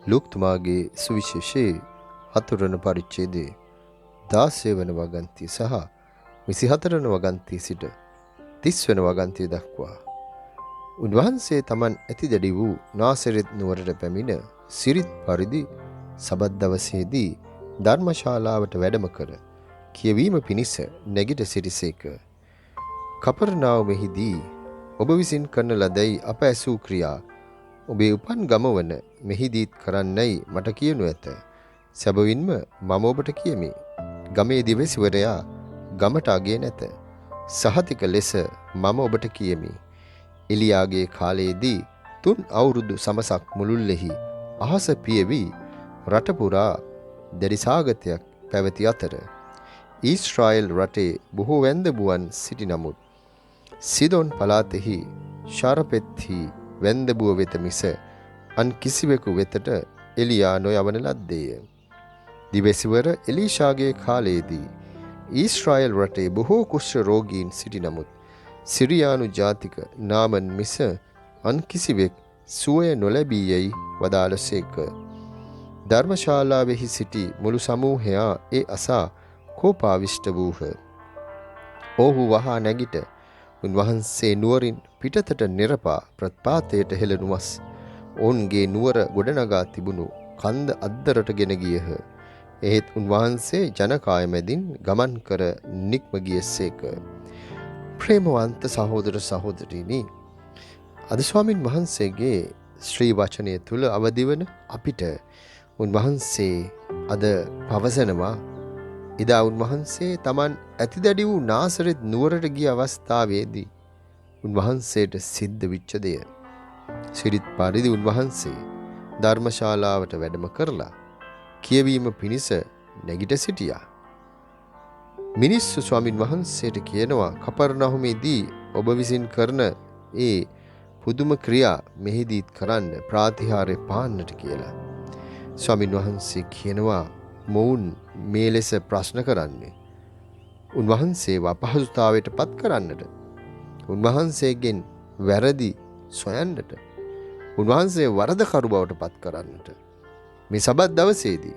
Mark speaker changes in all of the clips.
Speaker 1: ලූක්තුමාගේ සුවිශේෂයේ 4 වන පරිච්ඡේදයේ 16 වන වගන්තිය සහ 24 වන වගන්තිය සිට 30 වන වගන්තිය දක්වා උන්වහන්සේ තමන් ඇති දැඩි වූ නාසරෙත් නුවරට පැමිණ සිරිත් පරිදි සබත් දවසේදී ධර්මශාලාවට වැඩම කර කියවීම පිණිස නැගිට සිටිසේක. කපර්නාවුමෙහිදී ඔබ විසින් කරන ලදැයි අප ඇසූ ක්‍රියා ඔබේ උපන් ගම වන මෙහිදීත් කරන්නයි මට කියනු ඇත. සැබවින්ම මම ඔබට කියමි. ගමේ දිවසිවරයා ගමට අගේ නැත. සහතික ලෙස මම ඔබට කියමි. එලියාගේ කාලයේදී 3 අවුරුදු සමසක් මුළුල්ලෙහි අහස පියවි රට පුරා දැඩි සාගතයක් පැවති අතර ඊශ්‍රායෙල් රටේ බොහෝ වැන්දබුවන් සිටි නමුත් සිදොන් පළාතෙහි ශාරපෙත්හි වැන්දබුව වෙත මිස අන් කිසිවෙකු වෙතට එලියා නොයවන ලද්දේය. දිවසිවර එලීෂාගේ කාලයේදී ඊශ්‍රායෙල් රටේ බොහෝ කුෂ්ඨ රෝගීන් සිටි නමුත් සිරියානු ජාතික නාමන් මිස අන් කිසිවෙක් සුවය නොලැබී යයි වදාළසේක. ධර්මශාලාවෙහි සිටි මුළු සමූහයා ඒ අසා කෝපාවිෂ්ඨ වූහ. ඔහු වහා නැගිට උන්වහන්සේ නුවරින් පිටතට නිරපා ප්‍රත්පාතයට හෙළනුවස් ඔවුන්ගේ නුවර ගොඩනගා තිබුණු කන්ද අද්දරට ගෙන ගියහ. එහෙත් උන්වහන්සේ ජනකාය මැදින් ගමන් කර නික්ම ගියසේක. ප්‍රේමවන්ත සහෝදර සහෝදරීනි, අද ස්වාමින් වහන්සේගේ ශ්‍රී වචනය තුල අවදිවන අපිට උන්වහන්සේ අද පවසනවා එදා උන්වහන්සේ Taman ඇතිදැඩි වූ නාසරෙත් නුවරට ගිය අවස්ථාවේදී උන්වහන්සේට සිද්ධ විච්ච දෙය. සිරිත් පරිදි උන්වහන්සේ ධර්මශාලාවට වැඩම කරලා කියවීම පිණිස නැගිට සිටියා. මිනිස්සු ස්වාමින් වහන්සේට කියනවා කපර්නහුමේදී ඔබ විසින් කරන ඒ පුදුම ක්‍රියා මෙහිදීත් කරන්න ප්‍රාතිහාර්ය පාන්නට කියලා. ස්වාමින් වහන්සේ කියනවා මොවුන් මේ ලෙස ප්‍රශ්න කරන්නේ උන්වහන්සේව අපහසුතාවයට පත් කරන්නට, උන්වහන්සේගෙන් වැරදි සොයන්නට, උන්වහන්සේ වරදකරු බවට පත් කරන්නට. මේ සබත් දවසේදී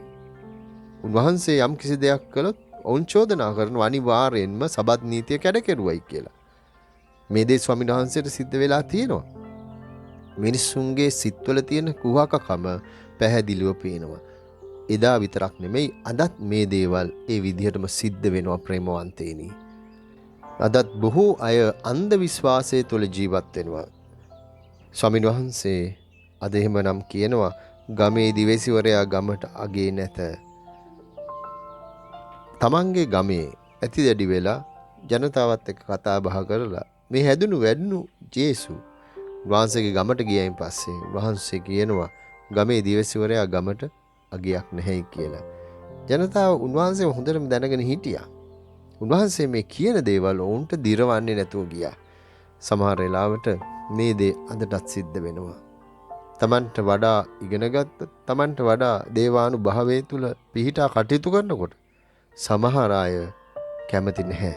Speaker 1: උන්වහන්සේ යම් කිසි දෙයක් කළොත් ඔවුන් චෝදනා කරන අනිවාර්යෙන්ම සබත් නීතිය කැඩකෙරුවයි කියලා. මේ දේ ස්වාමීන් වහන්සේට සිද්ධ වෙලා තියෙනවා. මිනිස්සුන්ගේ සිත්වල තියෙන කුහකකම පැහැදිලිව පේනවා. එදා විතරක් නෙමෙයි අදත් මේ දේවල් ඒ විදිහටම සිද්ධ වෙනවා ප්‍රේමවන්තේනි. අදත් බොහෝ අය අන්ධ විශ්වාසය තුළ ජීවත් වෙනවා. ස්වාමීන් වහන්සේ අද එහෙමනම් කියනවා ගමේ දිවසිවරයා ගමට අගේ නැත. තමන්ගේ ගමේ ඇතිදැඩි වෙලා ජනතාවත් එක්ක කතා බහ කරලා මේ හැදුණු වැඩුණු ජේසු වහන්සේගේ ගමට ගියයින් පස්සේ වහන්සේ කියනවා ගමේ දිවසිවරයා ගමට අගයක් නැහැ කියලා. ජනතාව උන්වහන්සේව හොඳටම දැනගෙන හිටියා. උන්වහන්සේ මේ කියන දේවල් ඔවුන්ට දිරවන්නේ නැතුව ගියා. සමහර වෙලාවට මේ දේ අදටත් සිද්ධ වෙනවා. තමන්ට වඩා ඉගෙනගත්ත, තමන්ට වඩා දේවානුභාවය තුල පිහිටා කටයුතු කරනකොට සමහර අය කැමති නැහැ.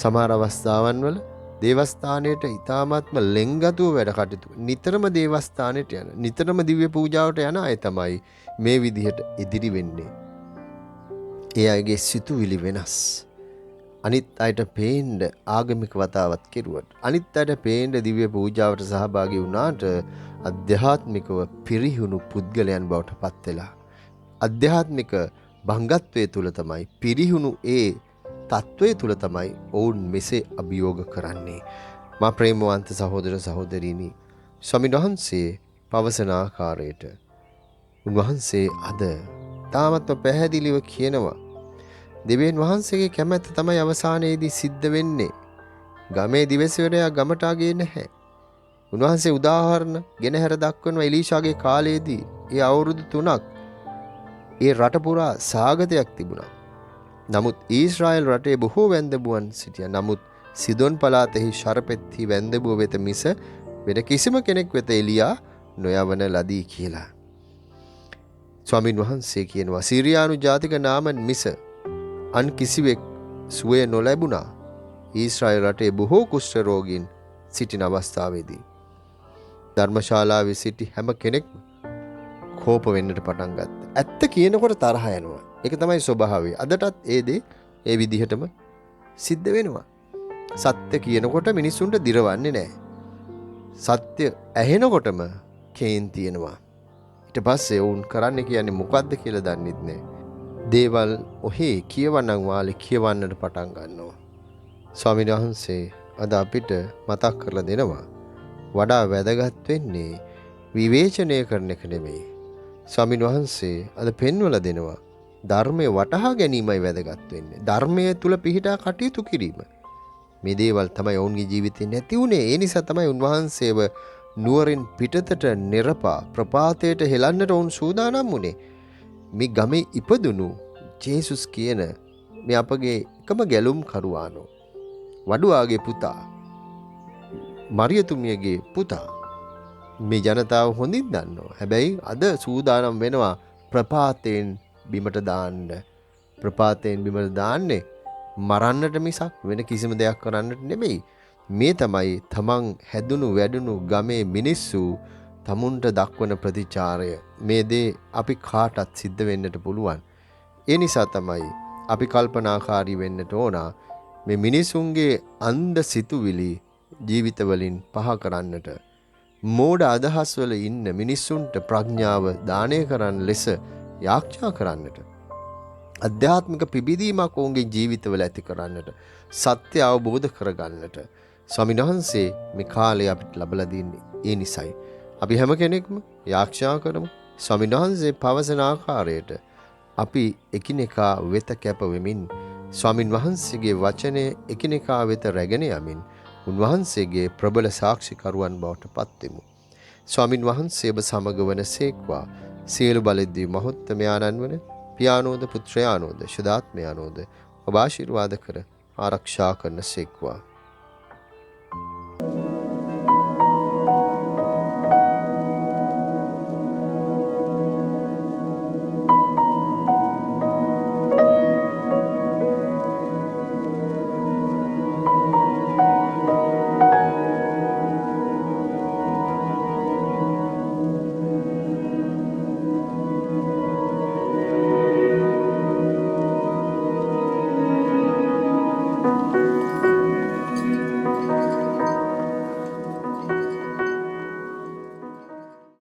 Speaker 1: සමහර අවස්ථාවන් වල දේවස්ථානයට ඊ타මාත්ම ලෙන්ගතුව වැඩ කටයුතු නිතරම දේවස්ථානයට යන, නිතරම දිව්‍ය පූජාවට යන අය තමයි මේ විදිහට ඉදිරි වෙන්නේ. ඒ අයගේ සිතුවිලි වෙනස්. අනිත් අයට පේන්න ආගමික වතාවත් කෙරුවට, අනිත් අයට පේන්න දිව්‍ය පූජාවට සහභාගී වුණාට අධ්‍යාත්මිකව පිරිහුණු පුද්ගලයන් බවට පත් වෙලා අධ්‍යාත්මික භංගත්වයේ තුල තමයි, පිරිහුණු ඒ තත්වයේ තුල තමයි ඔවුන් මෙසේ අභියෝග කරන්නේ. මා ප්‍රේමවන්ත සහෝදර සහෝදරීනි, ස්වාමීන් වහන්සේ පවසන ආකාරයට උන්වහන්සේ අද තාමත්ම පැහැදිලිව කියනවා දෙවියන් වහන්සේගේ කැමැත්ත තමයි අවසානයේදී සිද්ධ වෙන්නේ. ගමේ දිවසිවරයා ගමට ආගේ නැහැ. උන්වහන්සේ උදාහරණ ගෙනහැර දක්වන එලීෂාගේ කාලයේදී ඒ අවුරුදු 3ක් ඒ රට පුරා සාගතයක් තිබුණා. නමුත් ඊශ්‍රායෙල් රටේ බොහෝ වැන්දබුවන් සිටියා. නමුත් සිදොන් පළාතෙහි ශාරපෙත්හි වැන්දබුව වෙත මිස වෙන කිසිම කෙනෙක් වෙත එලියා නොයවන ලදී කියලා. ස්වාමින් වහන්සේ කියනවා සිරියානු ජාතික නාමන් මිස අන් කිසිවෙක් සුවය නොලැබුණා. ඊශ්‍රායෙල් රටේ බොහෝ කුෂ්ඨ රෝගීන් සිටින අවස්ථාවේදී ධර්මශාලාවේ සිටි හැම කෙනෙක්ම කෝප වෙන්නට පටන් ගත්තා. ඇත්ත කියනකොට තරහ යනවා. ඒක තමයි ස්වභාවය. අදටත් ඒ දේ ඒ විදිහටම සිද්ධ වෙනවා. සත්‍ය කියනකොට මිනිස්සුන්ට දිරවන්නේ නැහැ. සත්‍ය ඇහෙනකොටම කේන්ති එනවා. ඊට පස්සේ වුන් කරන්න කියන්නේ මොකද්ද කියලා දන්නෙත් නැහැ. දේවල් ඔහේ කියවන්නම් වාලේ කියවන්නට පටන් ගන්නවා. ස්වාමීන් වහන්සේ අද අපිට මතක් කරලා දෙනවා වඩා වැදගත් වෙන්නේ විවේචනය කරන එක නෙමෙයි. ස්වාමීන් වහන්සේ අද පෙන්වලා දෙනවා ධර්මය වටහා ගැනීමයි වැදගත් වෙන්නේ. ධර්මය තුල පිහිටා කටයුතු කිරීම. මේ දේවල් තමයි ඔවුන්ගේ ජීවිතේ නැති වුනේ. ඒ නිසා තමයි උන්වහන්සේව නුවරින් පිටතට නිරපා ප්‍රපාතයට හෙලන්නට ඔවුන් සූදානම් වුනේ. මේ ගමේ ඉපදුණු ජේසුස් කියන මේ අපගේ එකම ගැලුම් කරුවානෝ වඩුවාගේ පුතා මරියතුමියගේ පුතා මේ ජනතාව හොඳින් දන්නවා. හැබැයි අද සූදානම් වෙනවා ප්‍රපාතයෙන් බිමට දාන්න. ප්‍රපාතයෙන් බිමට දාන්නේ මරන්නට මිසක් වෙන කිසිම දෙයක් කරන්නට නෙමෙයි. මේ තමයි තමන් හැදුණු වැඩුණු ගමේ මිනිස්සු තමුන්ට දක්වන ප්‍රතිචාරය. මේ දේ අපි කාටත් සිද්ධ වෙන්නට පුළුවන්. ඒ නිසා තමයි අපි කල්පනාකාරී වෙන්නට ඕන මේ මිනිසුන්ගේ අන්ධ සිතුවිලි ජීවිතවලින් පහ කරන්නට. මෝඩ අදහස්වල ඉන්න මිනිස්සුන්ට ප්‍රඥාව දානය කරන්න ලෙස යාඥා කරන්නට. අධ්‍යාත්මික පිබිදීමක් ඔවුන්ගේ ජීවිතවල ඇති කරන්නට. සත්‍ය අවබෝධ කරගන්නට. ස්වාමීන් වහන්සේ මේ කාලය අපිට ලබලා දෙන්නේ ඒ නිසයි. අපි හැම කෙනෙක්ම යාඥා කරමු. ස්වාමීන් වහන්සේ පවසන ආකාරයට අපි එකිනෙකා වෙත කැප වෙමින් ස්වාමීන් වහන්සේගේ වචනය එකිනෙකා වෙත රැගෙන යමින් උන්වහන්සේගේ ප්‍රබල සාක්ෂිකරුවන් බවට පත්වෙමු. ස්වාමින් වහන්සේව සමග වන සේක්වා සියලු බලෙද්දී මහොත්තමයාණන් වන පියානෝද පුත්‍රයානෝද ශුදාත්මයානෝද ඔබ ආශිර්වාද කර ආරක්ෂා කරන සේක්වා.